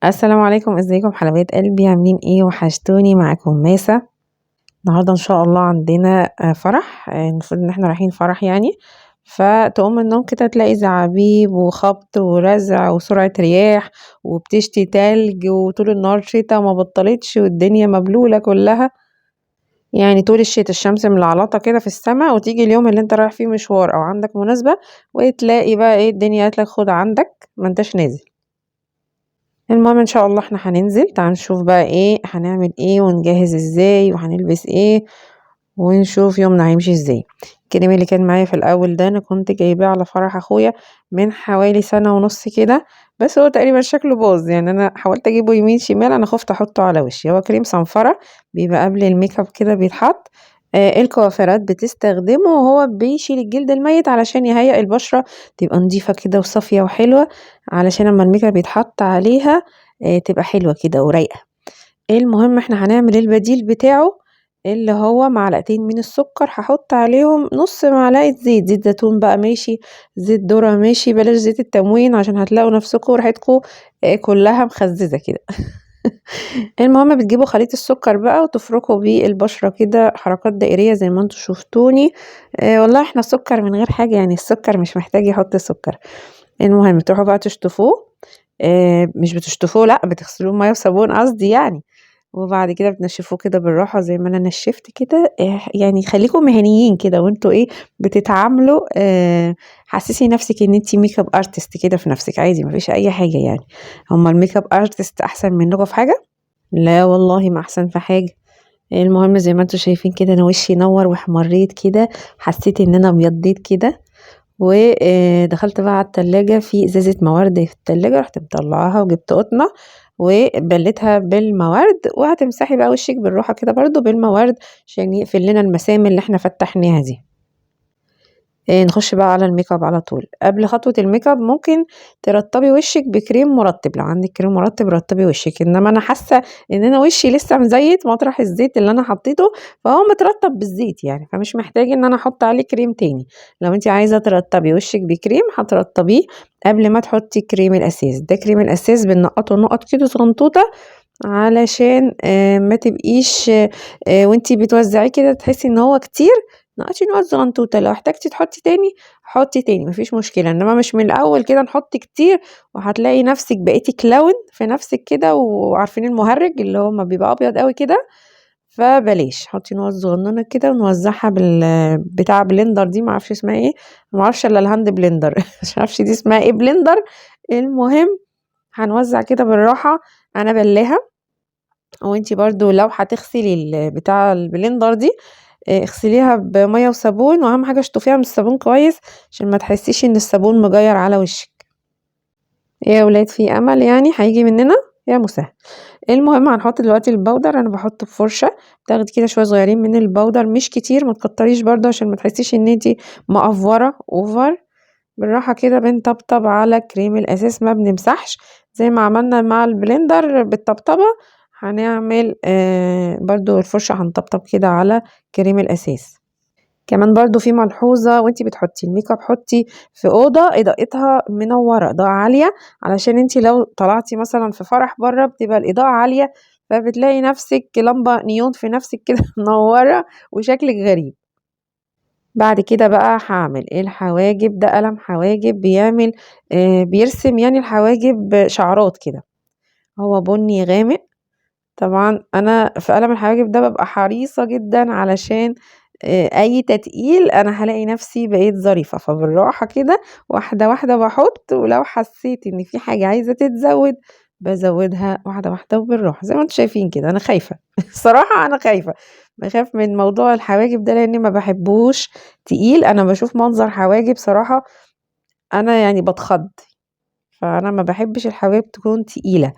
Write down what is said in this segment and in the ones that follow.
السلام عليكم، ازيكم حلويات قلبي؟ عاملين ايه؟ وحشتوني. معاكم ماسة. النهارده ان شاء الله عندنا فرح. المفروض ان احنا رايحين فرح يعني. فتقوم من النوم كده تلاقي زعابيب وخبط ورزع وسرعة رياح وبتشتي تلج وطول النهار شتا وما بطلتش والدنيا مبلولة كلها. يعني طول الشتا الشمس ملعلطة كده في السماء، وتيجي اليوم اللي انت رايح فيه مشوار او عندك مناسبة وتلاقي بقى ايه الدنيا قالت لك خد عندك ما انتش نازل. المهم ان شاء الله احنا هننزل. تعال نشوف بقى ايه هنعمل ايه ونجهز ازاي وهنلبس ايه ونشوف يومنا هيمشي ازاي. الكريم اللي كان معايا في الاول ده انا كنت جايباه على فرح اخويا من حوالي سنة ونص كده، بس هو تقريبا شكله باظ. يعني انا حاولت اجيبه يمين شمال، انا خفت احطه على وشي. هو كريم صنفرة بيبقى قبل الميك اب كده بيتحط. الكوافيرات بتستخدمه وهو بيشيل الجلد الميت علشان يهيئ البشرة تبقى نظيفة كده وصافية وحلوة، علشان لما الميك اب يتحط عليها تبقى حلوة كده ورايقة. المهم احنا هنعمل البديل بتاعه، اللي هو معلقتين من السكر هحط عليهم نص معلقة زيت زيتون بقى ماشي، زيت ذرة ماشي، بلاش زيت التموين عشان هتلاقوا نفسكم ريحتكم كلها مخززة كده. المهم بتجيبوا خليط السكر بقى وتفركوا بيه البشرة كده حركات دائرية زي ما انتوا شفتوني. والله احنا السكر من غير حاجة، يعني السكر مش محتاج يحط سكر. المهم تروحوا بقى تشطفوه. مش بتشطفوه لأ، بتغسلوه بمَيّة وصابون قصدي يعني. وبعد كده بتنشفوه كده بالراحة زي ما أنا نشفت كده. يعني خليكم مهنيين كده وانتوا ايه بتتعاملوا. حسسي نفسك ان انتي ميك اب ارتست كده في نفسك عادي، مفيش اي حاجة يعني. هما الميك اب ارتست احسن منكم في حاجة؟ لا والله ما احسن في حاجة. المهم زي ما انتوا شايفين كده انا وشي نور واحمريت كده، حسيت ان انا ابيضيت كده. ودخلت بقى على التلاجة في ازازة موارد في التلاجة، رحت مطلعاها وجبت قطنة وبلتها بالموارد، وهتمسحي بقى وشك بالراحة كده برضو بالموارد عشان يقفل لنا المسام اللي احنا فتحناها دي. نخش بقى على الميك اب على طول. قبل خطوة الميك اب ممكن ترطبي وشك بكريم مرطب، لو عندك كريم مرطب رطبي وشك. انما انا حاسة ان انا وشي لسه مزيت مطرح الزيت اللي انا حطيته، فهو مترطب بالزيت يعني، فمش محتاج ان انا احط عليه كريم تاني. لو انت عايزة ترطبي وشك بكريم هترطبيه قبل ما تحطي كريم الاساس. ده كريم الاساس بنقطه نقط كده صغنطوطة علشان ما تبقيش وانتي بتوزعيه كده تحسي ان هو كتير. نقطي نقط صغنطوطة، لو احتاجتي تحطي تاني حطي تاني مفيش مشكلة، انما مش من الاول كده نحط كتير وهتلاقي نفسك بقيتي كلاون في نفسك كده. وعارفين المهرج اللي هو ما بيبقى ابيض قوي كده؟ فبلاش، حطي نقط صغننه كده ونوزعها بتاع بلندر دي، معرفش اسمها ايه. معرفش الا الهاند بلندر. مش عارفش دي اسمها ايه بلندر. المهم هنوزع كده بالراحة. انا بلاها، وانتي برضو لو هتغسلي بتاع البلندر دي اغسليها بمية وصابون، واهم حاجة اشطفيها من الصابون كويس عشان ما تحسيش ان الصابون مجير على وشك. ايه يا ولاد في امل يعني هيجي مننا؟ يا مسهل. المهم هنحط دلوقتي البودر. انا بحط بفرشة، تاخدي كده شوية صغيرين من البودر مش كتير، ما تكتريش برضو عشان ما تحسيش ان انتي مقفورة اوفر. بالراحة كده بنطبطب على كريم الاساس، ما بنمسحش زي ما عملنا مع البلندر بالطبطبة. هنعمل برضو الفرشة هنطبطب كده على كريم الاساس. كمان برضو في ملحوظة وانتي بتحطي الميك اب، حطي في أوضة إضاءتها منورة إضاءة عالية، علشان انتي لو طلعتي مثلا في فرح بره بتبقى الإضاءة عالية، فبتلاقي نفسك لمبة نيون في نفسك كده منورة وشكلك غريب. بعد كده بقى هعمل الحواجب. ده قلم حواجب بيعمل بيرسم يعني الحواجب شعرات كده، هو بني غامق. طبعا انا في قلم الحواجب ده ببقى حريصة جدا علشان اي تتقيل انا هلاقي نفسي بقيت ظريفة، فبالراحة كده واحدة واحدة بحط، ولو حسيت ان في حاجة عايزة تتزود بزودها واحدة واحدة وبالراحة زي ما انتم شايفين كده. انا خايفة. الصراحة انا خايفة، بخاف من موضوع الحواجب ده لاني ما بحبوش تقيل. انا بشوف منظر حواجب صراحة انا يعني بتخض، فانا ما بحبش الحواجب تكون تقيلة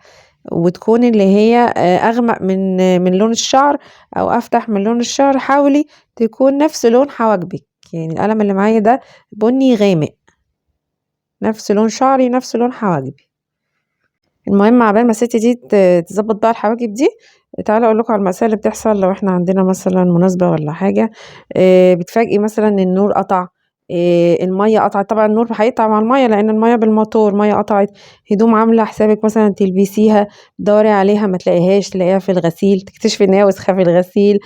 وتكون اللي هي أغمق من لون الشعر أو أفتح من لون الشعر. حاولي تكون نفس لون حواجبك، يعني القلم اللي معايا ده بني غامق نفس لون شعري نفس لون حواجبي. المهم عبال ما الست دي تظبط بقى الحواجب دي، تعالى اقول لكم على المأساة اللي بتحصل لو احنا عندنا مثلا مناسبة ولا حاجة. بتفاجئي مثلا ان النور قطع، المَيّة قطعت، طبعًا النور هيقطع مع المَيّة لإن المَيّة بالموتور، مَيّة قطعت، هدوم عاملة حسابِك مثلًا تلبسيها تدوّري عليها ما تلاقيهاش، تلاقيها في الغسيل، تكتشفي إن هي وسخة في الغسيل،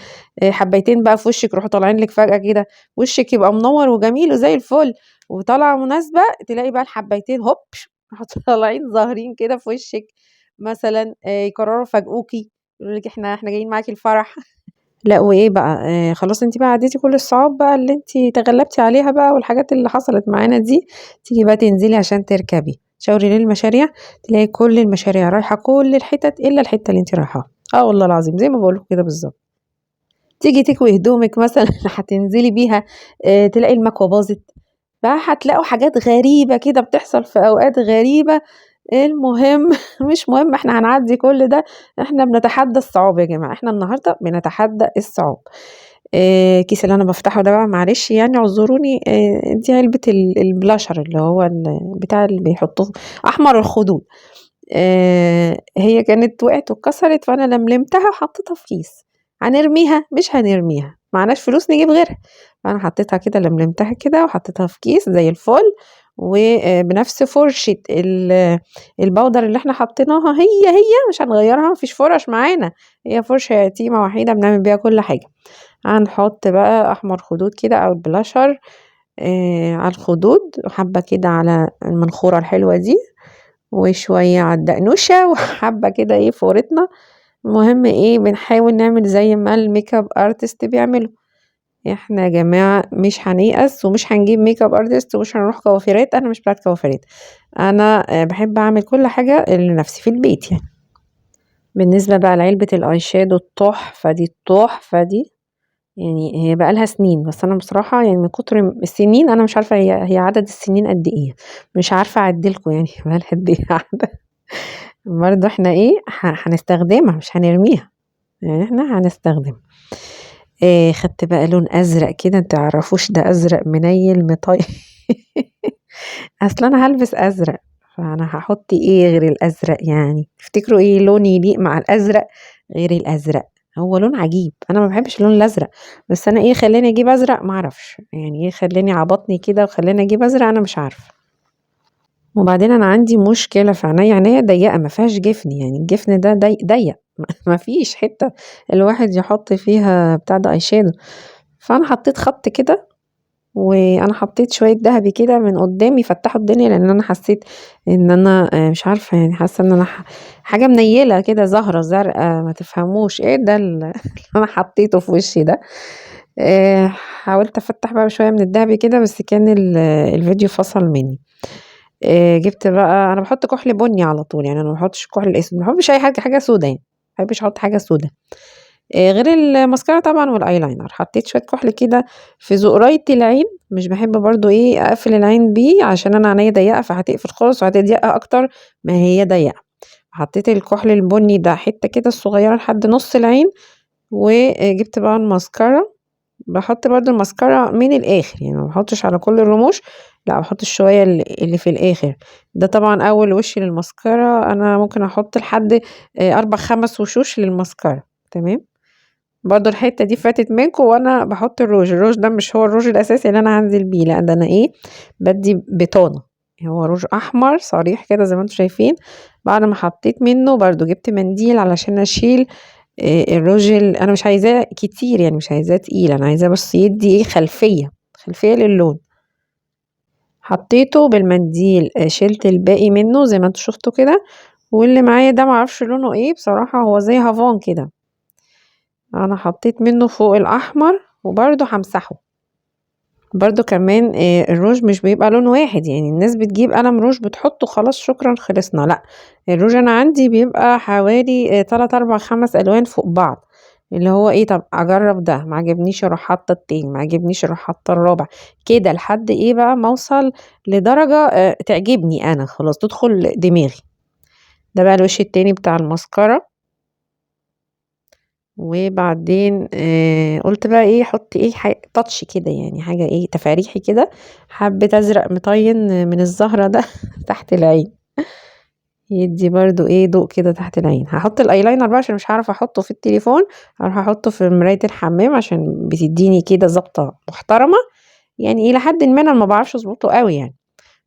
حبّايتين بقى في وشِّك يروحوا طالعين لِك فجأة كده، وشِّك يبقى منوّر وجميل وزي الفل، وطالعة مناسبة تلاقي بقى الحبّايتين هوب راحوا طالعين ظاهرين كده في وشِّك، مثلًا يقرروا يفاجئوكِ، يقولوا لِك إحنا جايين معاكِ الفرح. لأ وإيه بقى، خلاص أنتِ بقى عدّيتِ كل الصعاب بقى اللي أنتِ تغلّبتِ عليها بقى والحاجات اللي حصلت معانا دي، تيجي بقى تنزلي عشان تركبي، تشاوري للمشاريع تلاقي كل المشاريع رايحة كل الحتت إلا الحتة اللي أنتِ رايحاها، والله العظيم زي ما باقول لكم كده بالضبط. تيجي تكوي هدومِك مثلًا هتنزلي بيها تلاقي المكوة باظت، فهتلاقوا حاجات غريبة كده بتحصل في أوقات غريبة، المهم مش مهم إحنا هنعدّي كل ده، إحنا بنتحدى الصعاب يا جماعة، إحنا النهارده بنتحدى الصعاب. الكيس اللي أنا بافتحه ده بقى معلش يعني اعذروني، دي علبة البلاشر اللي هو بتاع اللي بيحطوه أحمر الخدود، هي كانت وقعت واتكسرت فأنا لملمتها وحطيتها في كيس، هنرميها؟ مش هنرميها، معناش فلوس نجيب غيرها، فأنا حطيتها كده لملمتها كده وحطيتها في كيس زي الفل، وبنفس فرشة البودر اللي إحنا حطيناها هي مش هنغيّرها، ما فيش فرش معانا، هي فرشة يتيمة وحيدة بنعمل بيها كل حاجة. هنحط بقى أحمر خدود كده أو البلاشر على الخدود، وحبة كده على المنخورة الحلوة دي، وشوية على الدقنوشة، وحبة كده إيه فورتنا، المهم إيه بنحاول نعمل زي ما الmakeup artist بيعملوا، إحنا يا جماعة مش هنيأس ومش هنجيب makeup artist ومش هنروح كوافيرات، أنا مش بتاعة كوافيرات، أنا باحب أعمل كل حاجة لنفسي في البيت يعني. بالنسبة بقى لعلبة الeyeshadow التحفة دي يعني هي بقى لها سنين، بس أنا بصراحة يعني من كتر السنين أنا مش عارفة هي عدد السنين قد إيه، مش عارفة أعد لكم يعني بقى لها قد إيه قاعدة، برضه إحنا إيه هنستخدمها مش هنرميها، يعني إحنا هنستخدمها. خدت بقى لون أزرق كده ما تعرفوش ده أزرق منيل أصل أنا هالبس أزرق، فأنا هاحط إيه غير الأزرق يعني، تفتكروا إيه لون يليق مع الأزرق غير الأزرق؟ هو لون عجيب، أنا ما باحبش اللون الأزرق، بس أنا إيه خلّاني أجيب أزرق ما أعرفش، يعني إيه خلّاني عبطني كده وخلّاني أجيب أزرق أنا مش عارفة. وبعدين أنا عندي مشكلة في عينيّا، عينيّا ضيّقة ما فيهاش جفن، يعني الجفن ده ضيّق ما فيش حتّة الواحد يحط فيها بتاع ده eyeshadow، فأنا حطيت خط كده وأنا حطيت شوية دهبي كده من قدّام يفتحوا الدنيا، لإن أنا حسيت إن أنا مش عارفة يعني حاسة إن أنا حاجة منيلة كده زهرة زرقا ما تفهموش إيه ده اللي أنا حطيته في وشي ده، حاولت أفتح بقى بشوية من الدهبي كده بس كان الفيديو فصل مني، جبت بقى أنا باحط كحل بني على طول، يعني أنا ما باحطش كحل أسود، ما باحبش أي حاجة سودا يعني، ما باحبش أحط حاجة سودا. غير الماسكارا طبعًا والأيلاينر، حطيت شوية كحل كده في زقراية العين، مش باحب برضه إيه أقفل العين بيه عشان أنا عينيّا ضيّقة فهتقفل خالص وهتضيق أكتر ما هي ضيّقة، حطيت الكحل البني ده حتة كده صغيرة لحد نُص العين، وجبت بقى الماسكارا، باحط برضه الماسكارا من الآخر، يعني ما باحطش على كل الرموش، لأ باحط الشوية اللي في الآخر، ده طبعًا أول وش للماسكارا، أنا ممكن أحط لحد 4، 5 وشوش للماسكارا، تمام؟ برضه الحتة دي فاتت منكم وأنا باحط الروج ده مش هو الروج الأساسي اللي أنا هانزل بيه، لأ ده أنا إيه بادّي بطانة، هو روج أحمر صريح كده زي ما أنتم شايفين، بعد ما حطيت منه برضه جبت منديل علشان أشيل الروج أنا مش عايزاه كتير يعني مش عايزاه تقيل، أنا عايزاه بس يدّي إيه خلفية للون، حطيته بالمنديل شِلت الباقي منه زي ما أنتم شُفتوا كده، واللي معايا ده ما أعرفش لونه إيه بصراحة هو زي هافان كده. أنا حطيت منه فوق الأحمر وبرضه هامسحه، برضه كمان الروج مش بيبقى لون واحد، يعني الناس بتجيب قلم روج بتحطه خلاص شكرًا خلصنا، لأ الروج أنا عندي بيبقى حوالي 3، 4، 5 ألوان فوق بعض، اللي هو إيه طب أجرب ده ما عجبنيش أروح حاطة التاني، ما عجبنيش أروح حاطة الرابع، كده لحد إيه بقى ما أوصل لدرجة تعجبني أنا خلاص تدخل دماغي. ده بقى الوش التاني بتاع الماسكارا. وبعدين قُلت بقى إيه أحط إيه touch كده يعني حاجة إيه تفاريحي كده، حبّة أزرق مطيّن من الزهرة ده تحت العين، يدّي برضه إيه ضوء كده تحت العين، هاحط الأيلاينر بقى عشان مش هاعرف أحطه في التليفون، هاروح أحطه في مراية الحمام عشان بتدّيني كده ضبطة محترمة، يعني إلى حدٍ ما أنا ما باعرفش أضبطه أوي يعني.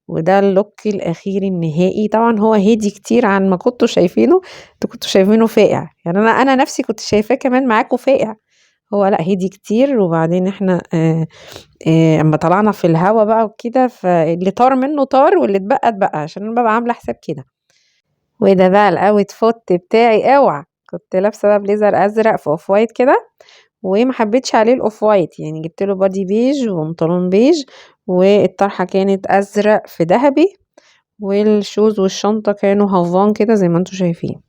وده الlook الأخير النهائي، طبعًا هو هادي كتير عن ما كنتم شايفينه، أنتم كنتم شايفينه فاقع، يعني أنا نفسي كنت شايفاه كمان معاكم فاقع، هو لأ هادي كتير. وبعدين إحنا أمّا طلعنا في الهوا بقى وكده، فاللي طار منه طار واللي اتبقى اتبقى، عشان أنا بابقى عاملة حساب كده. وده بقى الoutfit بتاعي اوعى، كنت لابسة بقى بليزر أزرق في off white كده، وما حبيتش عليه الoff white، يعني جبت له body beige وبنطلون beige، والطرحة كانت أزرق في دهبي، والشوز والشنطة كانوا هافان كده زي ما أنتم شايفين.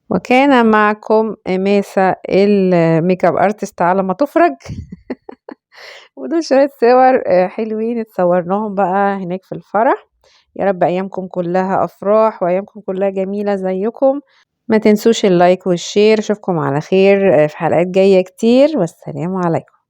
وكان معكم ماسة الmakeup artist على ما تُفرج. ودول شوية صور حلوين اتصورناهم بقى هناك في الفرح. يا رب أيامكم كلها أفراح وأيامكم كلها جميلة زيكم. ما تنسوش اللايك والشير. أشوفكم على خير في حلقات جاية كتير، والسلام عليكم.